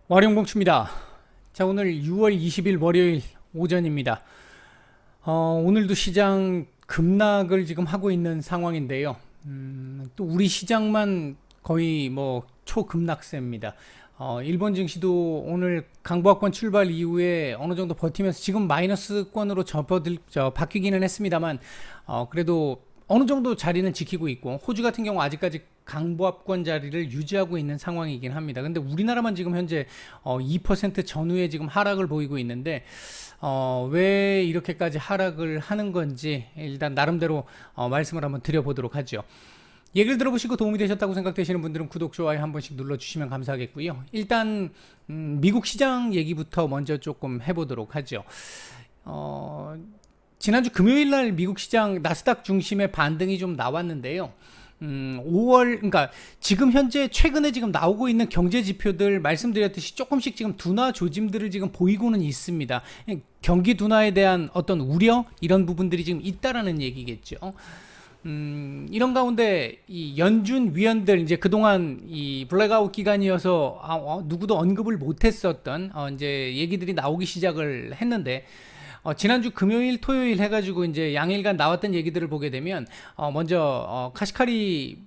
와룡봉추입니다. 자, 오늘 6월 20일 월요일 오전입니다. 오늘도 시장 급락을 지금 하고 있는 상황인데요. 또 우리 시장만 거의 뭐 초급락세입니다. 일본 증시도 오늘 강보합권 출발 이후에 어느 정도 버티면서 지금 마이너스권으로 바뀌기는 했습니다만, 그래도 어느 정도 자리는 지키고 있고, 호주 같은 경우 아직까지 강보합권 자리를 유지하고 있는 상황이긴 합니다. 근데 우리나라만 지금 현재 2% 전후에 지금 하락을 보이고 있는데, 왜 이렇게까지 하락을 하는 건지 일단 나름대로 말씀을 한번 드려보도록 하죠. 얘기를 들어보시고 도움이 되셨다고 생각되시는 분들은 구독, 좋아요 한 번씩 눌러주시면 감사하겠고요. 일단 미국 시장 얘기부터 먼저 조금 해보도록 하죠. 지난주 금요일 날 미국 시장 나스닥 중심의 반등이 좀 나왔는데요. 5월, 그러니까 지금 현재 최근에 지금 나오고 있는 경제 지표들 말씀드렸듯이 조금씩 지금 둔화 조짐들을 지금 보이고는 있습니다. 경기 둔화에 대한 어떤 우려 이런 부분들이 지금 있다라는 얘기겠죠. 이런 가운데 이 연준 위원들 이제 그동안 이 블랙아웃 기간이어서 누구도 언급을 못했었던 이제 얘기들이 나오기 시작을 했는데. 지난주 금요일, 토요일 해가지고 이제 양일간 나왔던 얘기들을 보게 되면, 먼저, 카시카리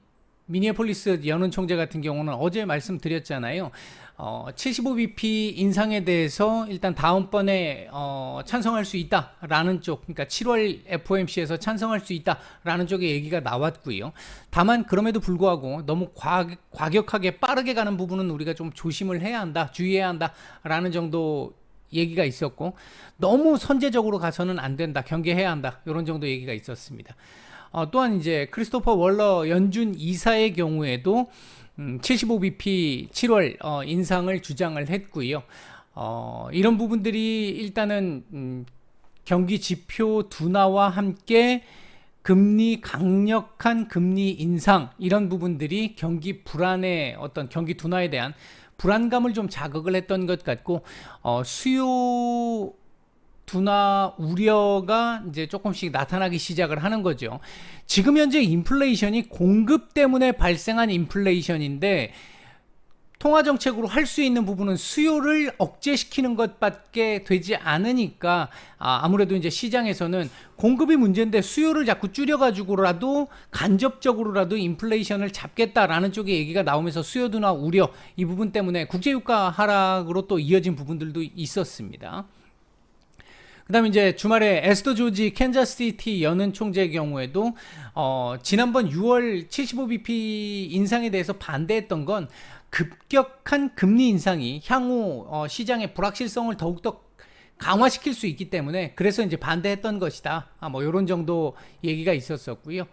미니애폴리스 연은 총재 같은 경우는 어제 말씀드렸잖아요. 75bp 인상에 대해서 일단 다음번에 찬성할 수 있다라는 쪽, 그러니까 7월 FOMC에서 찬성할 수 있다라는 쪽의 얘기가 나왔고요. 다만 그럼에도 불구하고 너무 과격하게 빠르게 가는 부분은 우리가 좀 조심을 해야 한다, 주의해야 한다라는 정도 얘기가 있었고, 너무 선제적으로 가서는 안 된다, 경계해야 한다, 이런 정도 얘기가 있었습니다. 또한 이제 크리스토퍼 월러 연준 이사의 경우에도 75bp 7월 인상을 주장을 했고요. 이런 부분들이 일단은 경기 지표 둔화와 함께 강력한 금리 인상, 이런 부분들이 경기 불안의 어떤 경기 둔화에 대한 불안감을 좀 자극을 했던 것 같고, 수요 둔화 우려가 이제 조금씩 나타나기 시작을 하는 거죠. 지금 현재 인플레이션이 공급 때문에 발생한 인플레이션인데, 통화 정책으로 할 수 있는 부분은 수요를 억제시키는 것밖에 되지 않으니까, 아무래도 이제 시장에서는 공급이 문제인데 수요를 자꾸 줄여가지고라도 간접적으로라도 인플레이션을 잡겠다라는 쪽의 얘기가 나오면서 수요 둔화 우려, 이 부분 때문에 국제유가 하락으로 또 이어진 부분들도 있었습니다. 그 다음에 이제 주말에 에스더 조지 캔자스시티 연은 총재의 경우에도 지난번 6월 75bp 인상에 대해서 반대했던 건 급격한 금리 인상이 향후 시장의 불확실성을 더욱더 강화시킬 수 있기 때문에 그래서 이제 반대했던 것이다. 뭐 이런 정도 얘기가 있었었고요.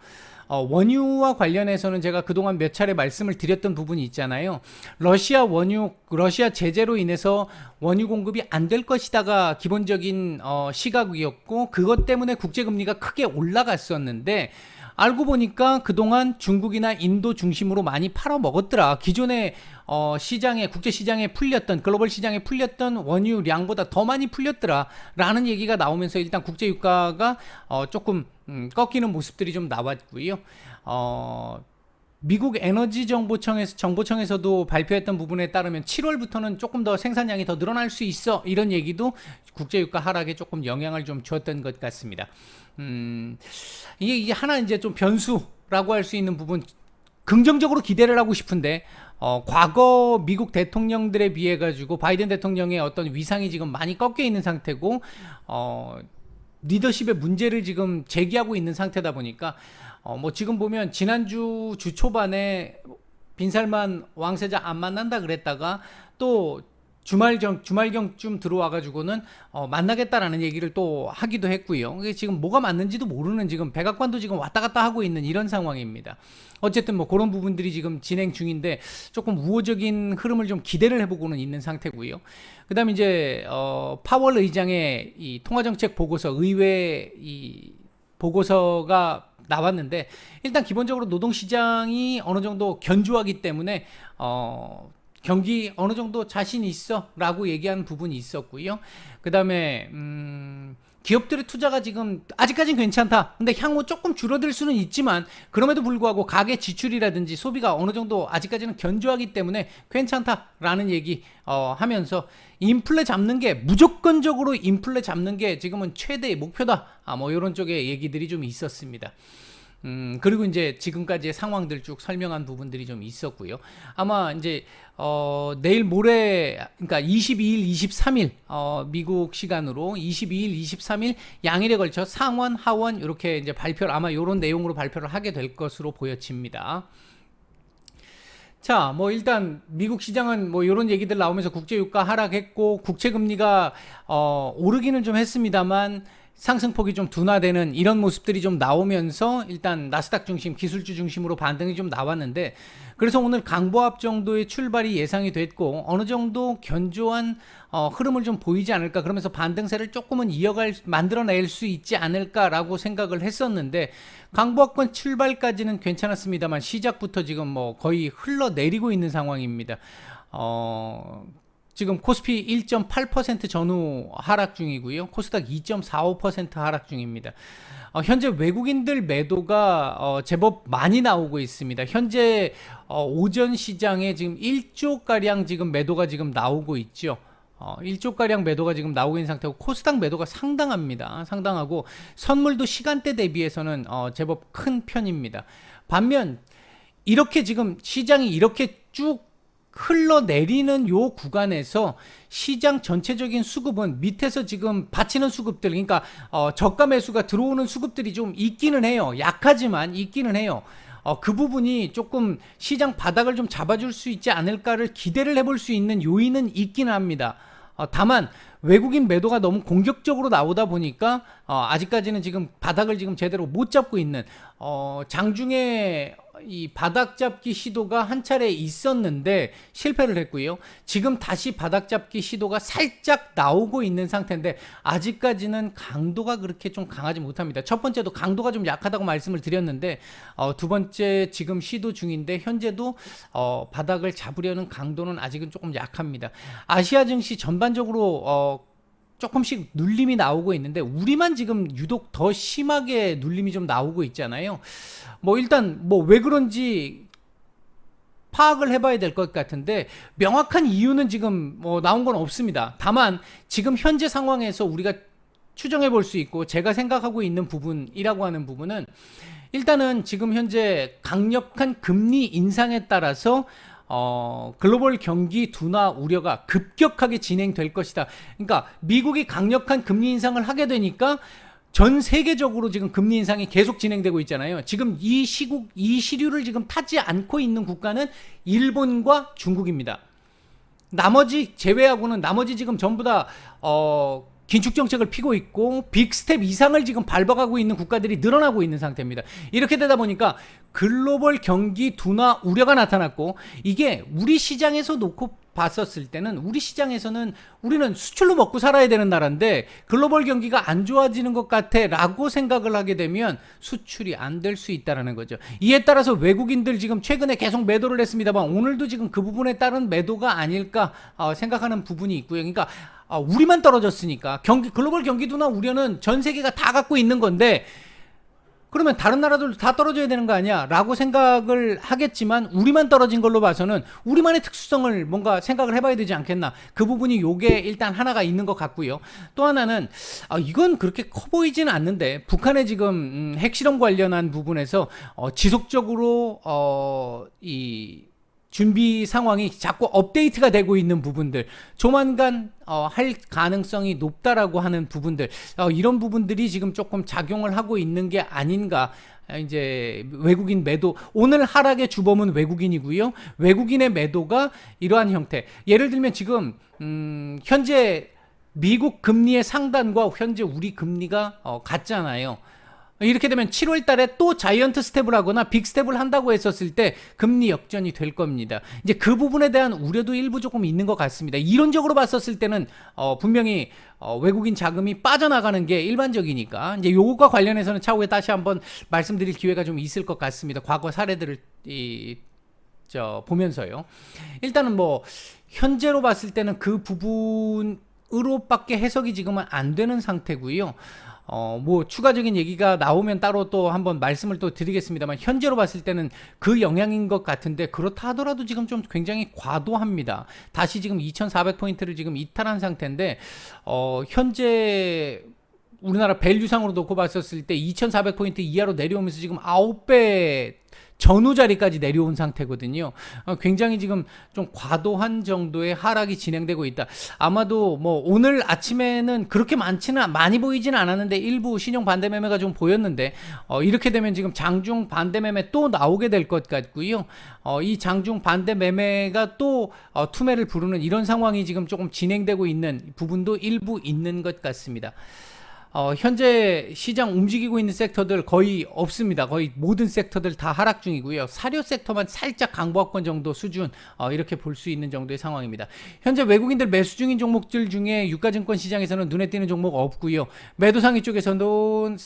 원유와 관련해서는 제가 그동안 몇 차례 말씀을 드렸던 부분이 있잖아요. 러시아 제재로 인해서 원유 공급이 안 될 것이다가 기본적인 시각이었고, 그것 때문에 국제금리가 크게 올라갔었는데, 알고 보니까 그동안 중국이나 인도 중심으로 많이 팔아먹었더라. 기존의 시장에, 국제 시장에 풀렸던, 글로벌 시장에 풀렸던 원유량보다 더 많이 풀렸더라 라는 얘기가 나오면서 일단 국제 유가가 조금 꺾이는 모습들이 좀 나왔고요. 미국 에너지 정보청에서도 발표했던 부분에 따르면 7월부터는 조금 더 생산량이 더 늘어날 수 있어, 이런 얘기도 국제유가 하락에 조금 영향을 좀 주었던 것 같습니다. 이게 하나 이제 좀 변수라고 할 수 있는 부분, 긍정적으로 기대를 하고 싶은데, 과거 미국 대통령들에 비해 가지고 바이든 대통령의 어떤 위상이 지금 많이 꺾여 있는 상태고, 리더십의 문제를 지금 제기하고 있는 상태다 보니까, 뭐 지금 보면 지난주 주 초반에 빈살만 왕세자 안 만난다 그랬다가 또 주말경쯤 들어와가지고는 만나겠다라는 얘기를 또 하기도 했고요. 이게 지금 뭐가 맞는지도 모르는, 지금 백악관도 지금 왔다 갔다 하고 있는 이런 상황입니다. 어쨌든 뭐 그런 부분들이 지금 진행 중인데 조금 우호적인 흐름을 좀 기대를 해보고는 있는 상태고요. 그다음 이제 파월 의장의 이 통화정책 보고서, 의회 이 보고서가 나왔는데, 일단 기본적으로 노동시장이 어느 정도 견조하기 때문에 경기 어느 정도 자신 있어 라고 얘기한 부분이 있었고요. 그 다음에 기업들의 투자가 지금 아직까지는 괜찮다. 근데 향후 조금 줄어들 수는 있지만 그럼에도 불구하고 가계 지출이라든지 소비가 어느 정도 아직까지는 견조하기 때문에 괜찮다라는 얘기 하면서 인플레 잡는 게 무조건적으로 인플레 잡는 게 지금은 최대의 목표다. 뭐 이런 쪽의 얘기들이 좀 있었습니다. 그리고 이제 지금까지의 상황들 쭉 설명한 부분들이 좀 있었고요. 아마 이제 내일 모레, 그러니까 22일, 23일 미국 시간으로 22일, 23일 양일에 걸쳐 상원, 하원 이렇게 이제 발표를 아마 이런 내용으로 발표를 하게 될 것으로 보여집니다. 자, 뭐 일단 미국 시장은 뭐 이런 얘기들 나오면서 국제유가 하락했고 국채 금리가 오르기는 좀 했습니다만 상승폭이 좀 둔화되는 이런 모습들이 좀 나오면서 일단 나스닥 중심, 기술주 중심으로 반등이 좀 나왔는데, 그래서 오늘 강보합 정도의 출발이 예상이 됐고 어느 정도 견조한 흐름을 좀 보이지 않을까, 그러면서 반등세를 조금은 만들어낼 수 있지 않을까라고 생각을 했었는데, 강보합권 출발까지는 괜찮았습니다만 시작부터 지금 뭐 거의 흘러내리고 있는 상황입니다. 지금 코스피 1.8% 전후 하락 중이고요. 코스닥 2.45% 하락 중입니다. 현재 외국인들 매도가 제법 많이 나오고 있습니다. 현재 오전 시장에 지금 1조가량 지금 매도가 지금 나오고 있죠. 1조가량 매도가 지금 나오고 있는 상태고 코스닥 매도가 상당합니다. 상당하고 선물도 시간대 대비해서는 제법 큰 편입니다. 반면 이렇게 지금 시장이 이렇게 쭉 흘러내리는 요 구간에서 시장 전체적인 수급은 밑에서 지금 받치는 수급들, 그러니까 저가 매수가 들어오는 수급들이 좀 있기는 해요. 약하지만 있기는 해요. 그 부분이 조금 시장 바닥을 좀 잡아줄 수 있지 않을까를 기대를 해볼 수 있는 요인은 있기는 합니다. 다만 외국인 매도가 너무 공격적으로 나오다 보니까 아직까지는 지금 바닥을 지금 제대로 못 잡고 있는, 장중에 이 바닥 잡기 시도가 한 차례 있었는데 실패를 했고요. 지금 다시 바닥 잡기 시도가 살짝 나오고 있는 상태인데 아직까지는 강도가 그렇게 좀 강하지 못합니다. 첫 번째도 강도가 좀 약하다고 말씀을 드렸는데 두 번째 지금 시도 중인데 현재도 바닥을 잡으려는 강도는 아직은 조금 약합니다. 아시아 증시 전반적으로 조금씩 눌림이 나오고 있는데 우리만 지금 유독 더 심하게 눌림이 좀 나오고 있잖아요. 뭐 일단 뭐 왜 그런지 파악을 해봐야 될 것 같은데 명확한 이유는 지금 뭐 나온 건 없습니다. 다만 지금 현재 상황에서 우리가 추정해 볼 수 있고 제가 생각하고 있는 부분이라고 하는 부분은, 일단은 지금 현재 강력한 금리 인상에 따라서 글로벌 경기 둔화 우려가 급격하게 진행될 것이다. 그러니까 미국이 강력한 금리 인상을 하게 되니까 전 세계적으로 지금 금리 인상이 계속 진행되고 있잖아요. 지금 이 시류를 지금 타지 않고 있는 국가는 일본과 중국입니다. 나머지 제외하고는 나머지 지금 전부 다 긴축 정책을 피고 있고 빅스텝 이상을 지금 밟아가고 있는 국가들이 늘어나고 있는 상태입니다. 이렇게 되다 보니까 글로벌 경기 둔화 우려가 나타났고, 이게 우리 시장에서 놓고 봤었을 때는 우리 시장에서는 우리는 수출로 먹고 살아야 되는 나라인데 글로벌 경기가 안 좋아지는 것 같아 라고 생각을 하게 되면 수출이 안 될 수 있다는 거죠. 이에 따라서 외국인들 지금 최근에 계속 매도를 했습니다만 오늘도 지금 그 부분에 따른 매도가 아닐까 생각하는 부분이 있고요. 그러니까 우리만 떨어졌으니까 글로벌 경기 둔화 우려는 전 세계가 다 갖고 있는 건데 그러면 다른 나라들도 다 떨어져야 되는 거 아니야 라고 생각을 하겠지만 우리만 떨어진 걸로 봐서는 우리만의 특수성을 뭔가 생각을 해봐야 되지 않겠나. 그 부분이 요게 일단 하나가 있는 것 같고요. 또 하나는 이건 그렇게 커 보이지는 않는데 북한의 지금 핵실험 관련한 부분에서 지속적으로 이 준비 상황이 자꾸 업데이트가 되고 있는 부분들, 조만간 할 가능성이 높다라고 하는 부분들, 이런 부분들이 지금 조금 작용을 하고 있는 게 아닌가. 이제 외국인 매도, 오늘 하락의 주범은 외국인이고요. 외국인의 매도가 이러한 형태. 예를 들면 지금 현재 미국 금리의 상단과 현재 우리 금리가 같잖아요. 이렇게 되면 7월 달에 또 자이언트 스텝을 하거나 빅 스텝을 한다고 했었을 때 금리 역전이 될 겁니다. 이제 그 부분에 대한 우려도 일부 조금 있는 것 같습니다. 이론적으로 봤었을 때는 분명히 외국인 자금이 빠져나가는 게 일반적이니까 이제 요거과 관련해서는 차후에 다시 한번 말씀드릴 기회가 좀 있을 것 같습니다. 과거 사례들을 보면서요. 일단은 뭐 현재로 봤을 때는 그 부분 으로밖에 해석이 지금은 안 되는 상태고요. 뭐 추가적인 얘기가 나오면 따로 또 한번 말씀을 또 드리겠습니다만, 현재로 봤을 때는 그 영향인 것 같은데, 그렇다 하더라도 지금 좀 굉장히 과도합니다. 다시 지금 2400포인트를 지금 이탈한 상태인데, 현재 우리나라 밸류상으로 놓고 봤었을 때 2400포인트 이하로 내려오면서 지금 9배 전후 자리까지 내려온 상태거든요. 굉장히 지금 좀 과도한 정도의 하락이 진행되고 있다. 아마도 뭐 오늘 아침에는 그렇게 많이 보이지는 않았는데 일부 신용 반대 매매가 좀 보였는데, 이렇게 되면 지금 장중 반대 매매 또 나오게 될 것 같고요. 이 장중 반대 매매가 또 투매를 부르는 이런 상황이 지금 조금 진행되고 있는 부분도 일부 있는 것 같습니다. 현재 시장 움직이고 있는 섹터들 거의 없습니다. 거의 모든 섹터들 다 하락 중이고요. 사료 섹터만 살짝 강보합권 정도 수준, 이렇게 볼 수 있는 정도의 상황입니다. 현재 외국인들 매수 중인 종목들 중에 유가증권 시장에서는 눈에 띄는 종목 없고요. 매도 상위 쪽에서는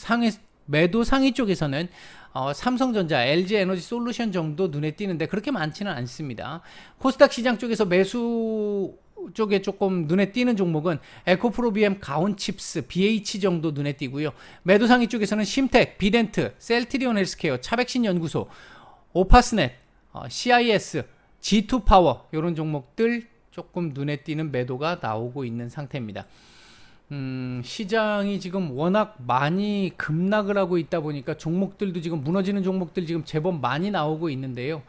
삼성전자, LG에너지 솔루션 정도 눈에 띄는데 그렇게 많지는 않습니다. 코스닥 시장 쪽에서 매수 쪽에 조금 눈에 띄는 종목은 에코프로비엠, 가온칩스, BH 정도 눈에 띄고요. 매도상위 쪽에서는 심텍, 비덴트, 셀트리온 헬스케어, 차백신연구소, 오파스넷, CIS, G2파워 이런 종목들 조금 눈에 띄는 매도가 나오고 있는 상태입니다. 시장이 지금 워낙 많이 급락을 하고 있다 보니까 종목들도 지금 무너지는 종목들 지금 제법 많이 나오고 있는데요.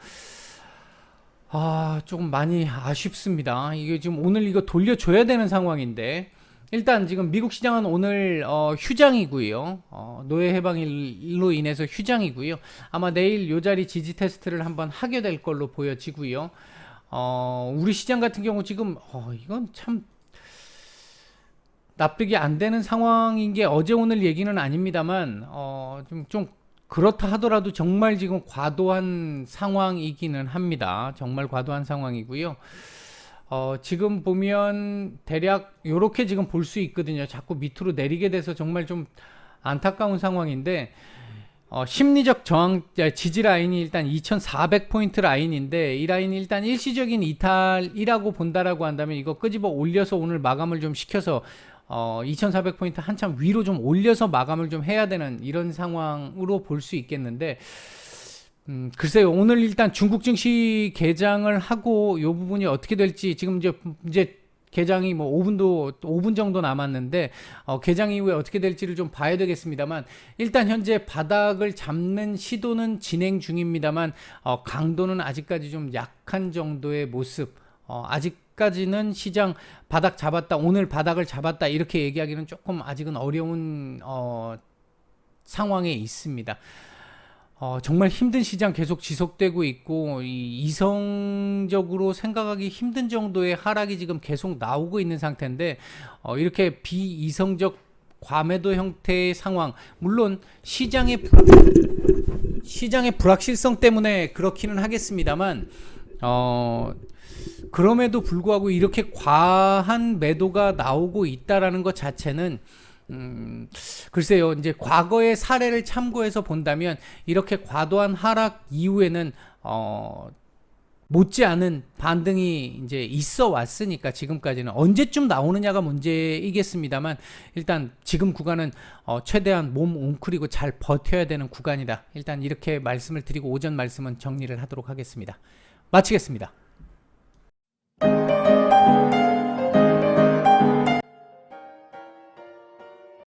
조금 많이 아쉽습니다. 이게 지금 오늘 이거 돌려줘야 되는 상황인데, 일단 지금 미국 시장은 오늘 휴장이고요. 노예 해방일로 인해서 휴장이고요. 아마 내일 요 자리 지지 테스트를 한번 하게 될 걸로 보여지고요. 우리 시장 같은 경우 지금 이건 참 납득이 안 되는 상황인 게, 어제 오늘 얘기는 아닙니다만 좀 그렇다 하더라도 정말 지금 과도한 상황이기는 합니다. 정말 과도한 상황이고요. 지금 보면 대략 요렇게 지금 볼 수 있거든요. 자꾸 밑으로 내리게 돼서 정말 좀 안타까운 상황인데, 심리적 저항 지지 라인이 일단 2400포인트 라인인데, 이 라인이 일단 일시적인 이탈이라고 본다라고 한다면 이거 끄집어 올려서 오늘 마감을 좀 시켜서 2400포인트 한참 위로 좀 올려서 마감을 좀 해야 되는 이런 상황으로 볼 수 있겠는데, 글쎄요. 오늘 일단 중국 증시 개장을 하고 이 부분이 어떻게 될지, 지금 이제 개장이 뭐 5분 정도 남았는데, 개장 이후에 어떻게 될지를 좀 봐야 되겠습니다만, 일단 현재 바닥을 잡는 시도는 진행 중입니다만, 강도는 아직까지 좀 약한 정도의 모습. 아직까지는 시장 바닥 잡았다, 오늘 바닥을 잡았다 이렇게 얘기하기는 조금 아직은 어려운 상황에 있습니다. 정말 힘든 시장 계속 지속되고 있고, 이성적으로 생각하기 힘든 정도의 하락이 지금 계속 나오고 있는 상태인데, 이렇게 비이성적 과매도 형태의 상황, 물론 시장의 불확실성 때문에 그렇기는 하겠습니다만, 그럼에도 불구하고 이렇게 과한 매도가 나오고 있다라는 것 자체는, 글쎄요, 이제 과거의 사례를 참고해서 본다면 이렇게 과도한 하락 이후에는 못지않은 반등이 이제 있어 왔으니까, 지금까지는 언제쯤 나오느냐가 문제이겠습니다만, 일단 지금 구간은 최대한 몸 웅크리고 잘 버텨야 되는 구간이다. 일단 이렇게 말씀을 드리고 오전 말씀은 정리를 하도록 하겠습니다. 마치겠습니다.